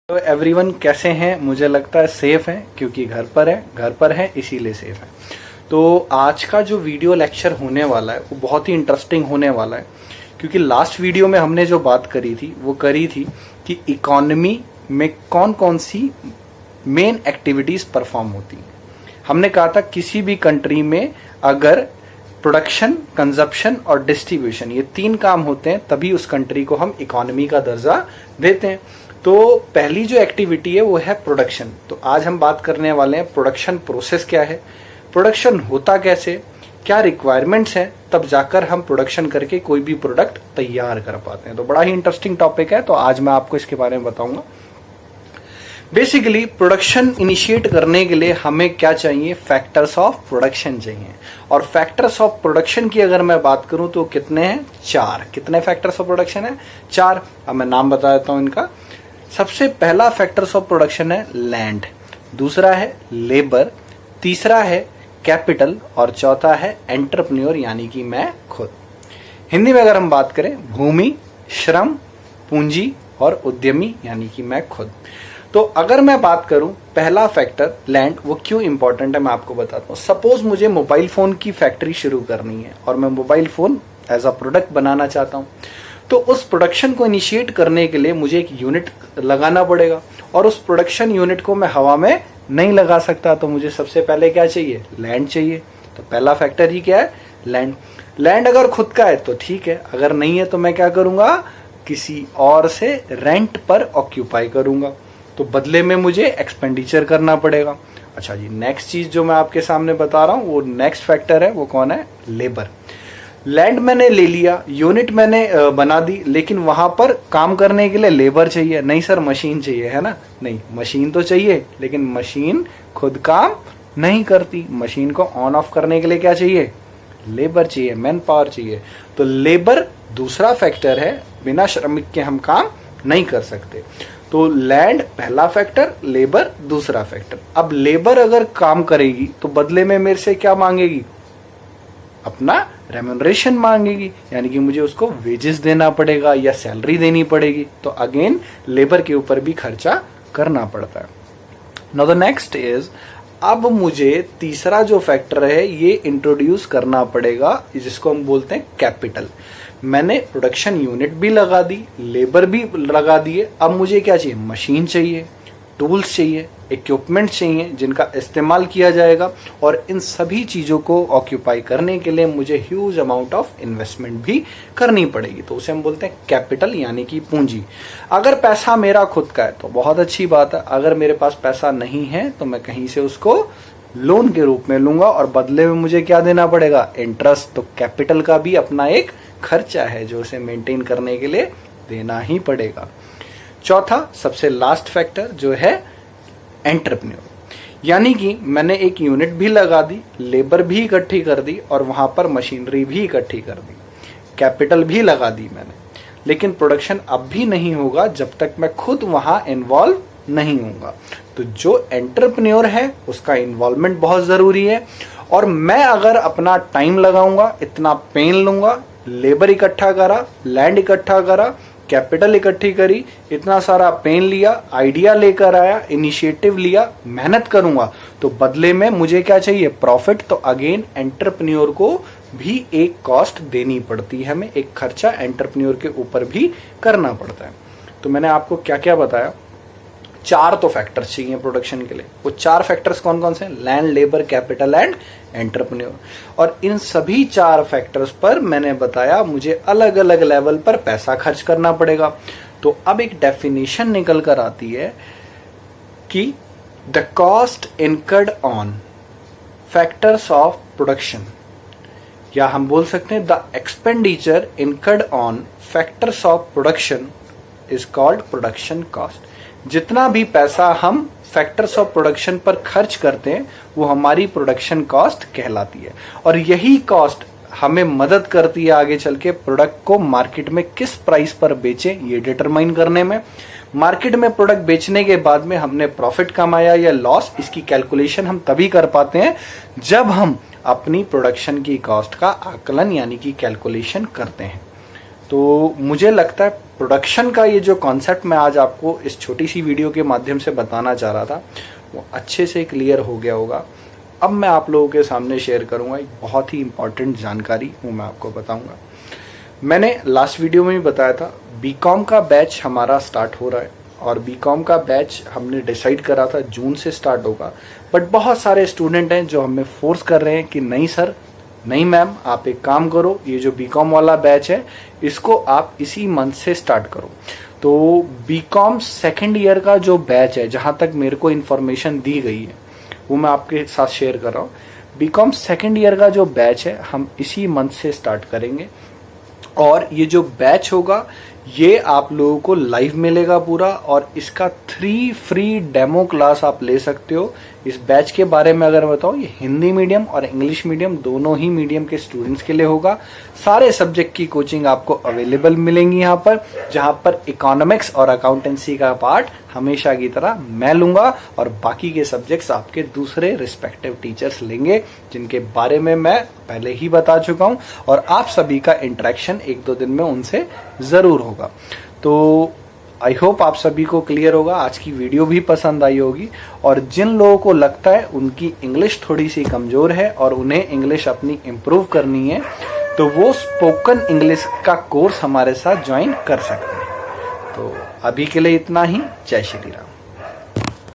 तो एवरीवन कैसे हैं? मुझे लगता है सेफ हैं, क्योंकि घर पर है इसीलिए सेफ है। तो आज का जो वीडियो लेक्चर होने वाला है वो बहुत ही इंटरेस्टिंग होने वाला है, क्योंकि लास्ट वीडियो में हमने जो बात करी थी वो करी थी कि इकोनॉमी में कौन कौन सी मेन एक्टिविटीज परफॉर्म होती हैं। हमने कहा था किसी भी कंट्री में अगर प्रोडक्शन, कंजप्शन और डिस्ट्रीब्यूशन ये तीन काम होते हैं तभी उस कंट्री को हम इकोनॉमी का दर्जा देते हैं। तो पहली जो एक्टिविटी है वो है प्रोडक्शन। तो आज हम बात करने वाले हैं प्रोडक्शन प्रोसेस क्या है, प्रोडक्शन होता कैसे, क्या रिक्वायरमेंट्स हैं, तब जाकर हम प्रोडक्शन करके कोई भी प्रोडक्ट तैयार कर पाते हैं। तो बड़ा ही इंटरेस्टिंग टॉपिक है, तो आज मैं आपको इसके बारे में बताऊंगा। बेसिकली प्रोडक्शन इनिशिएट करने के लिए हमें क्या चाहिए? फैक्टर्स ऑफ प्रोडक्शन चाहिए। और फैक्टर्स ऑफ प्रोडक्शन की अगर मैं बात करूं तो कितने हैं? 4। कितने फैक्टर्स ऑफ प्रोडक्शन है? 4। अब मैं नाम बता देता हूं इनका। सबसे पहला फैक्टर्स ऑफ प्रोडक्शन है लैंड, दूसरा है लेबर, तीसरा है कैपिटल और चौथा है एंटरप्रेन्योर यानी कि मैं खुद। हिंदी में अगर हम बात करें, भूमि, श्रम, पूंजी और उद्यमी यानी कि मैं खुद। तो अगर मैं बात करूं पहला फैक्टर लैंड, वो क्यों इंपॉर्टेंट है मैं आपको बताता हूं। सपोज मुझे मोबाइल फोन की फैक्ट्री शुरू करनी है और मैं mobile phone as a product बनाना चाहता हूं, तो उस प्रोडक्शन को इनिशिएट करने के लिए मुझे एक यूनिट लगाना पड़ेगा और उस प्रोडक्शन यूनिट को मैं हवा में नहीं लगा सकता। तो मुझे सबसे पहले क्या चाहिए? लैंड चाहिए। तो पहला फैक्टर ही क्या है? लैंड। लैंड अगर खुद का है तो ठीक है, अगर नहीं है तो मैं क्या करूंगा? किसी और से रेंट पर ऑक्यूपाई करूंगा, तो बदले में मुझे एक्सपेंडिचर करना पड़ेगा। अच्छा जी, नेक्स्ट चीज जो मैं आपके सामने बता रहा हूं वो नेक्स्ट फैक्टर है, वो कौन है? लेबर। लैंड मैंने ले लिया, यूनिट मैंने बना दी, लेकिन वहां पर काम करने के लिए लेबर चाहिए। नहीं सर, मशीन चाहिए, है ना? नहीं, मशीन तो चाहिए, लेकिन मशीन खुद काम नहीं करती। मशीन को ऑन ऑफ करने के लिए क्या चाहिए? लेबर चाहिए, मैन पावर चाहिए। तो लेबर दूसरा फैक्टर है, बिना श्रमिक के हम काम नहीं कर सकते। तो लैंड पहला फैक्टर, लेबर दूसरा फैक्टर। अब लेबर अगर काम करेगी तो बदले में मेरे से क्या मांगेगी? अपना रेम्यूनरेशन मांगेगी, यानी कि मुझे उसको वेजेस देना पड़ेगा या सैलरी देनी पड़ेगी। तो अगेन लेबर के ऊपर भी खर्चा करना पड़ता है। नाउ द नेक्स्ट इज, अब मुझे तीसरा जो फैक्टर है ये इंट्रोड्यूस करना पड़ेगा, जिसको हम बोलते हैं कैपिटल। मैंने प्रोडक्शन यूनिट भी लगा दी, लेबर भी लगा दिए, अब मुझे क्या चाहिए? मशीन चाहिए, टूल्स चाहिए, इक्विपमेंट चाहिए जिनका इस्तेमाल किया जाएगा, और इन सभी चीजों को ऑक्यूपाई करने के लिए मुझे ह्यूज अमाउंट ऑफ इन्वेस्टमेंट भी करनी पड़ेगी। तो उसे हम बोलते हैं कैपिटल यानी कि पूंजी। अगर पैसा मेरा खुद का है तो बहुत अच्छी बात है, अगर मेरे पास पैसा नहीं है तो मैं कहीं से उसको लोन के रूप में लूंगा और बदले में मुझे क्या देना पड़ेगा? इंटरेस्ट। तो कैपिटल का भी अपना एक खर्चा है जो उसे मेंटेन करने के लिए देना ही पड़ेगा। चौथा, सबसे लास्ट फैक्टर जो है एंटरप्रेन्योर, यानी कि मैंने एक यूनिट भी लगा दी, लेबर भी इकट्ठी कर दी और वहां पर मशीनरी भी इकट्ठी कर दी, कैपिटल भी लगा दी मैंने, लेकिन प्रोडक्शन अब भी नहीं होगा जब तक मैं खुद वहां इन्वॉल्व नहीं होऊंगा। तो जो एंटरप्रेन्योर है उसका इन्वॉल्वमेंट बहुत जरूरी है, और मैं अगर अपना टाइम लगाऊंगा, इतना पेन लूंगा, लेबर इकट्ठा करा, लैंड इकट्ठा करा, कैपिटल इकट्ठी करी, इतना सारा पेन लिया, आइडिया लेकर आया, इनिशिएटिव लिया, मेहनत करूंगा, तो बदले में मुझे क्या चाहिए? प्रॉफिट। तो अगेन एंटरप्रेन्योर को भी एक कॉस्ट देनी पड़ती है, हमें एक खर्चा एंटरप्रेन्योर के ऊपर भी करना पड़ता है। तो मैंने आपको क्या क्या बताया? 4 तो फैक्टर्स चाहिए प्रोडक्शन के लिए। वो 4 फैक्टर्स कौन कौन से? Land, labour, capital and entrepreneur. और इन सभी 4 फैक्टर्स पर मैंने बताया मुझे अलग अलग लेवल पर पैसा खर्च करना पड़ेगा। तो अब एक डेफिनेशन निकल कर आती है कि the cost incurred on factors of production, या हम बोल सकते हैं the expenditure incurred on factors of production is called production cost. जितना भी पैसा हम फैक्टर्स ऑफ प्रोडक्शन पर खर्च करते हैं वो हमारी प्रोडक्शन कॉस्ट कहलाती है, और यही कॉस्ट हमें मदद करती है आगे चल के प्रोडक्ट को मार्केट में किस प्राइस पर बेचें ये डिटरमाइन करने में। मार्केट में प्रोडक्ट बेचने के बाद में हमने प्रॉफिट कमाया या लॉस, इसकी कैलकुलेशन हम तभी कर पाते हैं जब हम अपनी प्रोडक्शन की कॉस्ट का आकलन यानी कि कैलकुलेशन करते हैं। तो मुझे लगता है प्रोडक्शन का ये जो कॉन्सेप्ट मैं आज आपको इस छोटी सी वीडियो के माध्यम से बताना चाह रहा था वो अच्छे से क्लियर हो गया होगा। अब मैं आप लोगों के सामने शेयर करूंगा एक बहुत ही इंपॉर्टेंट जानकारी, वो मैं आपको बताऊंगा। मैंने लास्ट वीडियो में भी बताया था बीकॉम का बैच हमारा स्टार्ट हो रहा है और बीकॉम का बैच हमने डिसाइड करा था जून से स्टार्ट होगा, बट बहुत सारे स्टूडेंट हैं जो हमें फोर्स कर रहे हैं कि नहीं सर, नहीं मैम, आप एक काम करो, ये जो बीकॉम वाला बैच है इसको आप इसी मंथ से स्टार्ट करो। तो बीकॉम सेकेंड ईयर का जो बैच है, जहाँ तक मेरे को इन्फॉर्मेशन दी गई है वो मैं आपके साथ शेयर कर रहा हूँ। बीकॉम सेकेंड ईयर का जो बैच है हम इसी मंथ से स्टार्ट करेंगे और ये जो बैच होगा ये आप लोगों को लाइव मिलेगा पूरा, और इसका 3 फ्री डेमो क्लास आप ले सकते हो। इस बैच के बारे में अगर बताऊं, ये हिंदी मीडियम और इंग्लिश मीडियम दोनों ही मीडियम के स्टूडेंट्स के लिए होगा। सारे सब्जेक्ट की कोचिंग आपको अवेलेबल मिलेंगी यहाँ पर, जहाँ पर इकोनॉमिक्स और अकाउंटेंसी का पार्ट हमेशा की तरह मैं लूंगा और बाकी के सब्जेक्ट्स आपके दूसरे रिस्पेक्टिव टीचर्स लेंगे, जिनके बारे में मैं पहले ही बता चुका हूँ, और आप सभी का इंटरेक्शन 1-2 दिन में उनसे जरूर होगा। तो आई होप आप सभी को क्लियर होगा, आज की वीडियो भी पसंद आई होगी। और जिन लोगों को लगता है उनकी इंग्लिश थोड़ी सी कमजोर है और उन्हें इंग्लिश अपनी इम्प्रूव करनी है, तो वो स्पोकन इंग्लिश का कोर्स हमारे साथ ज्वाइन कर सकते हैं। तो अभी के लिए इतना ही। जय श्री राम।